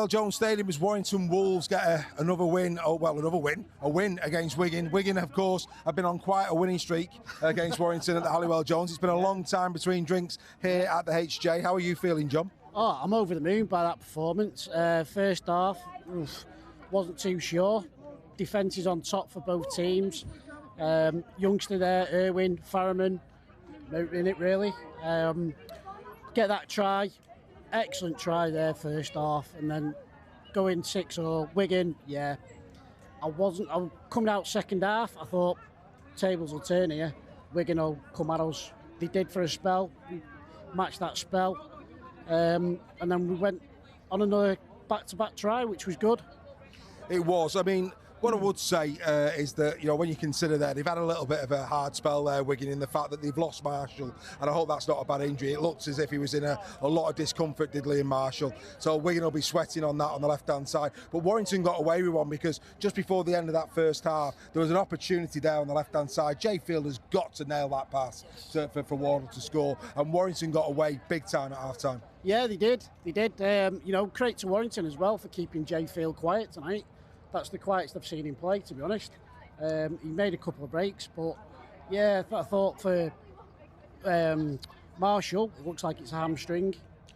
Halliwell-Jones Stadium as Warrington Wolves get a win against Wigan. Wigan, of course, have been on quite a winning streak against Warrington at the Halliwell-Jones. It's been a long time between drinks here at the HJ. How are you feeling, John? Oh, I'm over the moon by that performance. First half, wasn't too sure. Defence is on top for both teams. Youngster there, Irwin, Farriman, in it really. Get that try. Excellent try there first half, and then going 6-0 Wigan. Yeah, I coming out second half. I thought tables will turn here. Wigan will come at us. They did for a spell. We matched that spell, and then we went on another back-to-back try, which was good. It was. I mean, what I would say is that, you know, when you consider that they've had a little bit of a hard spell there, Wigan, in the fact that they've lost Marshall, and I hope that's not a bad injury. It looks as if he was in a lot of discomfort, did Liam Marshall. So Wigan will be sweating on that on the left-hand side. But Warrington got away with one because just before the end of that first half, there was an opportunity there on the left-hand side. Jay Field has got to nail that pass for Wardle to score, and Warrington got away big time at half-time. Yeah, they did. Credit to Warrington as well for keeping Jay Field quiet tonight. That's the quietest I've seen him play, to be honest. He made a couple of breaks, but yeah, I thought for Marshall, it looks like it's a hamstring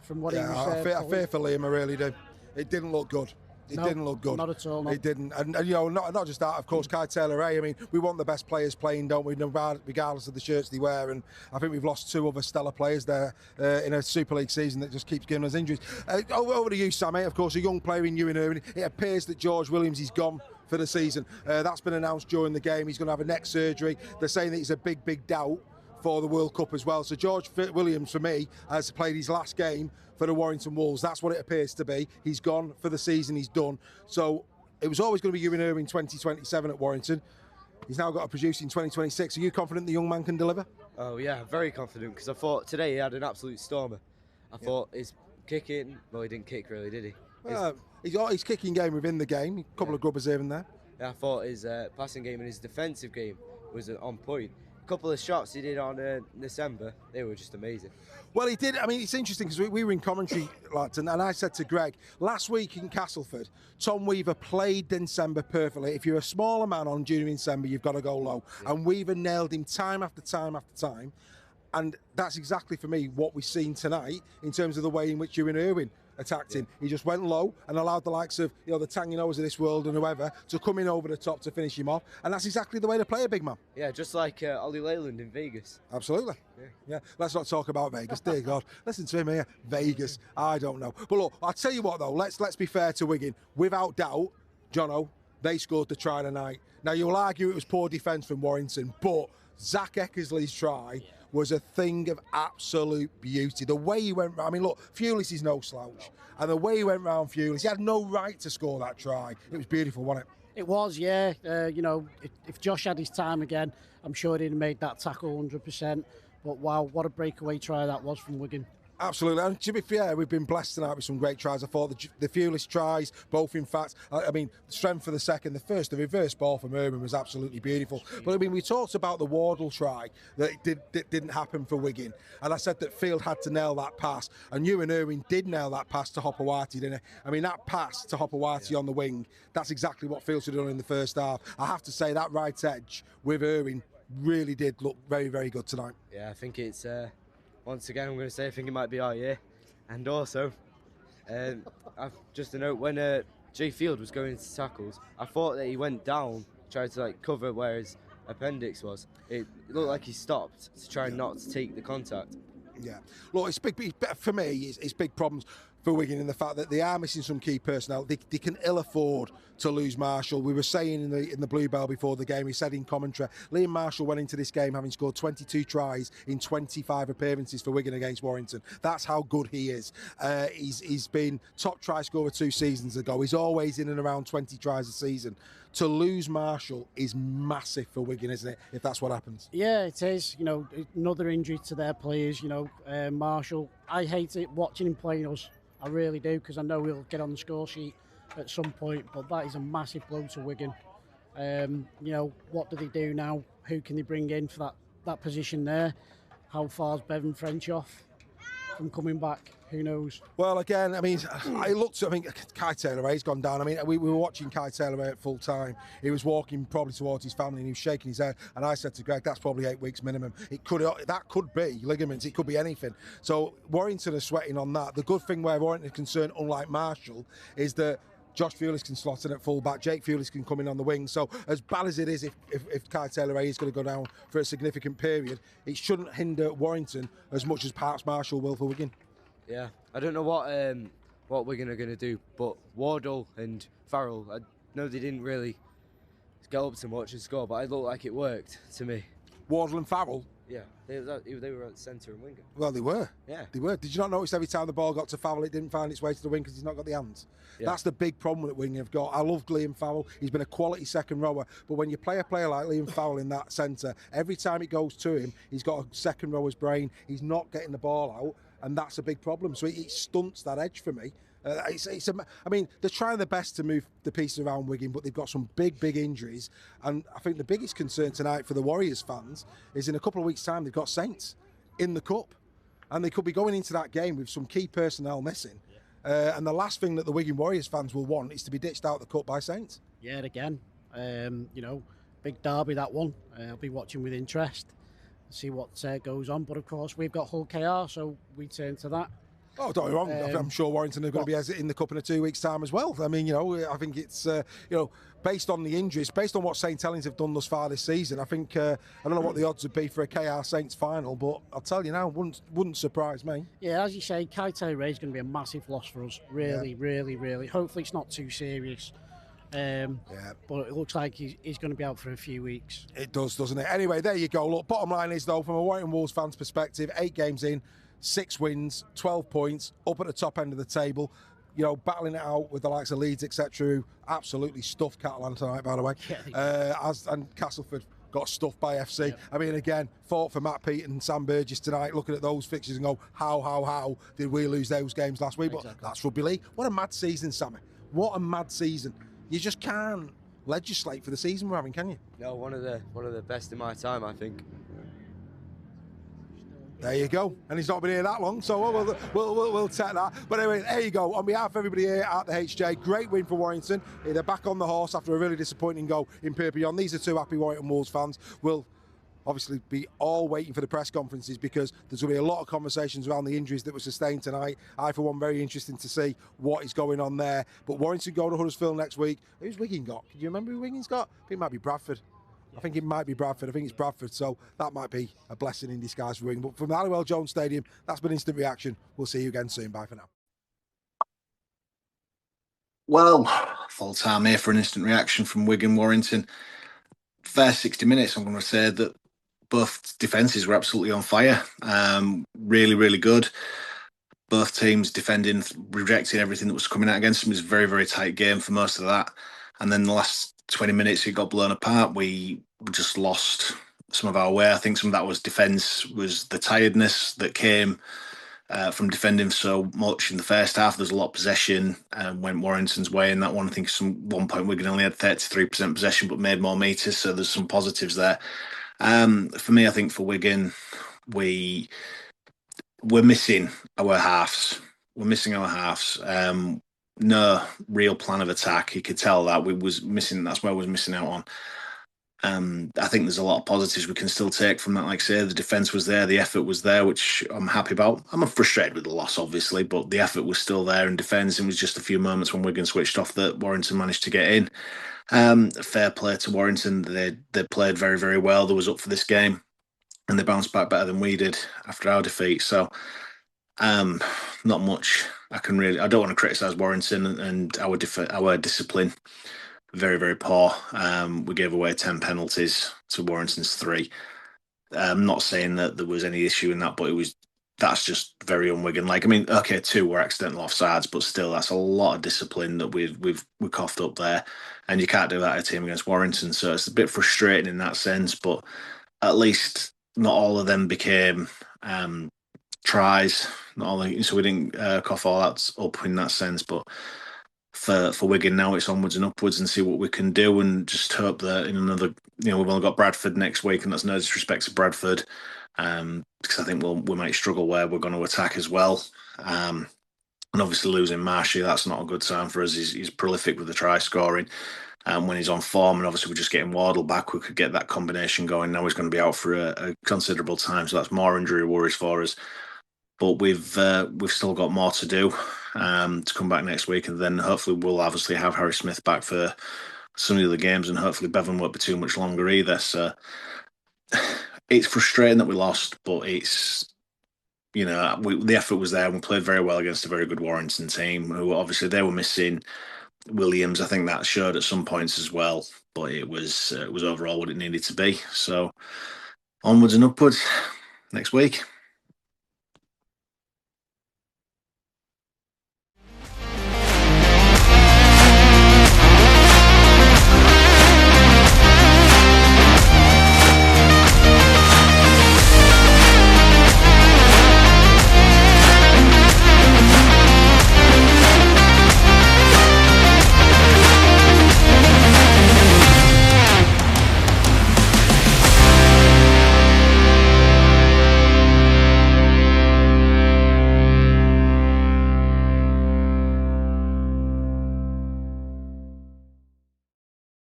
from what he was I fear for Liam, I really do. It didn't look good. It didn't look good. Not at all. No. It didn't. And you know, not just that, of course, Kai Taylor-Ray. I mean, we want the best players playing, don't we, regardless of the shirts they wear. And I think we've lost two other stellar players there in a Super League season that just keeps giving us injuries. Over to you, Sammy. Of course, a young player in Ewan Irwin. It appears that George Williams is gone for the season. That's been announced during the game. He's going to have a neck surgery. They're saying that he's a big doubt for the World Cup as well. So George Williams, for me, has played his last game for the Warrington Wolves. That's what it appears to be. He's gone for the season. He's done. So it was always going to be Ewan Irwin 2027 at Warrington. He's now got to produce in 2026. Are you confident the young man can deliver? Oh yeah, very confident, because I thought today he had an absolute stormer. I thought his kicking, well, he didn't kick really, did he? He's got his kicking game within the game. A couple of grubbers here and there. Yeah, I thought his passing game and his defensive game was on point. Couple of shots he did on December, they were just amazing. Well, he did. I mean, it's interesting because we were in commentary, lads, and I said to Greg last week in Castleford, Tom Weaver played December perfectly. If you're a smaller man on junior December, you've got to go low. Yeah. And Weaver nailed him time after time after time. And that's exactly, for me, what we've seen tonight in terms of the way in which Ewan Irwin attacked him. He just went low and allowed the likes of, you know, the Tanginos of this world and whoever to come in over the top to finish him off. And that's exactly the way to play a big man. Yeah, just like Ollie Leyland in Vegas. Absolutely. Yeah. Let's not talk about Vegas, dear God. Listen to him here. Vegas. I don't know. But look, I'll tell you what though, let's be fair to Wigan. Without doubt, Jono, they scored the try tonight. Now you'll argue it was poor defence from Warrington, but Zach Eckersley's try was a thing of absolute beauty. The way he went, I mean, look, Thewlis is no slouch, and the way he went round Thewlis, he had no right to score that try. It was beautiful, wasn't it? It was, yeah. If Josh had his time again, I'm sure he'd have made that tackle 100%. But wow, what a breakaway try that was from Wigan. Absolutely, and to be fair, we've been blessed tonight with some great tries. I thought the Thewlis tries, both in fact, I mean, strength for the second, the reverse ball from Irwin was absolutely beautiful. But I mean, we talked about the Wardle try that didn't happen for Wigan, and I said that Field had to nail that pass, and Ewan Irwin did nail that pass to Hopoate, didn't he? I mean, that pass to Hopoate on the wing, that's exactly what Field should have done in the first half. I have to say that right edge with Irwin really did look very, very good tonight. Yeah, I think it's... Once again, I'm going to say I think it might be our year. And also, just a note, when Jay Field was going into tackles, I thought that he went down, tried to cover where his appendix was. It looked like he stopped to try not to take the contact. Yeah, look, it's big for me. It's big problems for Wigan in the fact that they are missing some key personnel. They can ill afford to lose Marshall. We were saying in the Blue Bell before the game, we said in commentary, Liam Marshall went into this game having scored 22 tries in 25 appearances for Wigan against Warrington. That's how good he is. He's been top try scorer 2 seasons ago. He's always in and around 20 tries a season. To lose Marshall is massive for Wigan, isn't it, if that's what happens? Yeah, it is. You know, another injury to their players, Marshall. I hate it watching him playing us. I really do, because I know he'll get on the score sheet at some point, but that is a massive blow to Wigan. What do they do now? Who can they bring in for that position there? How far's Bevan French off? from coming back. Who knows? Well, again, I mean, Kai Taylor-Ray's gone down. I mean, we were watching Kai Taylor-Ray at full time. He was walking probably towards his family and he was shaking his head. And I said to Greg, that's probably 8 weeks minimum. That could be ligaments. It could be anything. So Warrington are sweating on that. The good thing where Warrington are concerned, unlike Marshall, is that Josh Thewlis can slot in at full-back. Jake Thewlis can come in on the wing. So as bad as it is, if Kai Taylor-Ray is going to go down for a significant period, it shouldn't hinder Warrington as much as perhaps Marshall will for Wigan. Yeah, I don't know what Wigan are going to do, but Wardle and Farrell, I know they didn't really get up to much and score, but it looked like it worked to me. Wardle and Farrell? Yeah, they were at centre and winger. Well, they were. Yeah. They were. Did you not notice every time the ball got to Farrell, it didn't find its way to the wing because he's not got the hands? Yeah. That's the big problem that Wigan have got. I love Liam Farrell. He's been a quality second rower. But when you play a player like Liam Farrell in that centre, every time it goes to him, he's got a second rower's brain. He's not getting the ball out, and that's a big problem. So it stunts that edge for me. I mean, they're trying their best to move the pieces around Wigan, but they've got some big injuries. And I think the biggest concern tonight for the Warriors fans is in a couple of weeks' time, they've got Saints in the Cup. And they could be going into that game with some key personnel missing. And the last thing that the Wigan Warriors fans will want is to be ditched out the Cup by Saints. Yeah, again, big derby, that one. I'll be watching with interest, see what goes on. But of course, we've got Hull KR, so we turn to that. Oh, don't get me wrong. I'm sure Warrington are going to be in the Cup in 2 weeks' time as well. I mean, I think it's, based on the injuries, based on what St Helens have done thus far this season, I think, I don't know what the odds would be for a KR Saints final, but I'll tell you now, wouldn't surprise me. Yeah, as you say, Kai Taylor-Ray is going to be a massive loss for us. Really. Hopefully it's not too serious. But it looks like he's going to be out for a few weeks. It does, doesn't it? Anyway, there you go. Look, bottom line is, though, from a Warrington Wolves fan's perspective, 8 games in, 6 wins, 12 points, up at the top end of the table, battling it out with the likes of Leeds, etc., who absolutely stuffed Catalan tonight, by the way. And Castleford got stuffed by FC. Yep. I mean, again, fought for Matt Pete and Sam Burgess tonight, looking at those fixtures and go, how did we lose those games last week? Exactly. But that's Rugby League. What a mad season, Sammy. What a mad season. You just can't legislate for the season we're having, can you? No, one of the best in my time, I think. There you go. And he's not been here that long, so we'll take that. But anyway, there you go. On behalf of everybody here at the HJ, great win for Warrington. They're back on the horse after a really disappointing goal in Perpignan. These are 2 happy Warrington Wolves fans. We'll obviously be all waiting for the press conferences because there's going to be a lot of conversations around the injuries that were sustained tonight. I, for one, very interested to see what is going on there. But Warrington go to Huddersfield next week. Who's Wigan got? Can you remember who Wigan's got? I think it might be Bradford. I think it might be Bradford. I think it's Bradford. So that might be a blessing in disguise for Wigan. But from the Halliwell Jones Stadium, that's been Instant Reaction. We'll see you again soon. Bye for now. Well, full time here for an Instant Reaction from Wigan Warrington. First 60 minutes, I'm going to say that both defences were absolutely on fire. Really good. Both teams defending, rejecting everything that was coming out against them. It was a very tight game for most of that. And then the last 20 minutes, it got blown apart. We just lost some of our way. I think some of that was defence, was the tiredness that came from defending so much in the first half. There's a lot of possession and went Warrington's way in that one. I think one point Wigan only had 33% possession but made more metres, so there's some positives there. For me, I think for Wigan, we're missing our halves. No real plan of attack. You could tell that that's where we was missing out on. I think there's a lot of positives we can still take from that. Like I say, the defence was there, the effort was there, which I'm happy about. I'm frustrated with the loss, obviously, but the effort was still there in defence. It was just a few moments when Wigan switched off that Warrington managed to get in. Fair play to Warrington. They played very well. They was up for this game, and they bounced back better than we did after our defeat. So, not much I don't want to criticise Warrington and our discipline. Very poor. We gave away 10 penalties to Warrington's 3. I'm not saying that there was any issue in that, but that's just very un-Wigan. Like, I mean, okay, 2 were accidental offsides, but still, that's a lot of discipline that we coughed up there, and you can't do that at a team against Warrington. So it's a bit frustrating in that sense, but at least not all of them became tries. Not all, so we didn't cough all that up in that sense, but for Wigan now it's onwards and upwards and see what we can do, and just hope that in another, we've only got Bradford next week, and that's no disrespect to Bradford, because I think we might struggle where we're going to attack as well. And obviously losing Marshy, that's not a good sign for us. He's prolific with the try scoring. When he's on form, and obviously we're just getting Wardle back, we could get that combination going. Now he's going to be out for a considerable time, so that's more injury worries for us. But we've still got more to do to come back next week, and then hopefully we'll obviously have Harry Smith back for some of the other games, and hopefully Bevan won't be too much longer either. So it's frustrating that we lost, but it's, the effort was there, and we played very well against a very good Warrington team, who obviously they were missing Williams. I think that showed at some points as well, but it was overall what it needed to be. So onwards and upwards next week.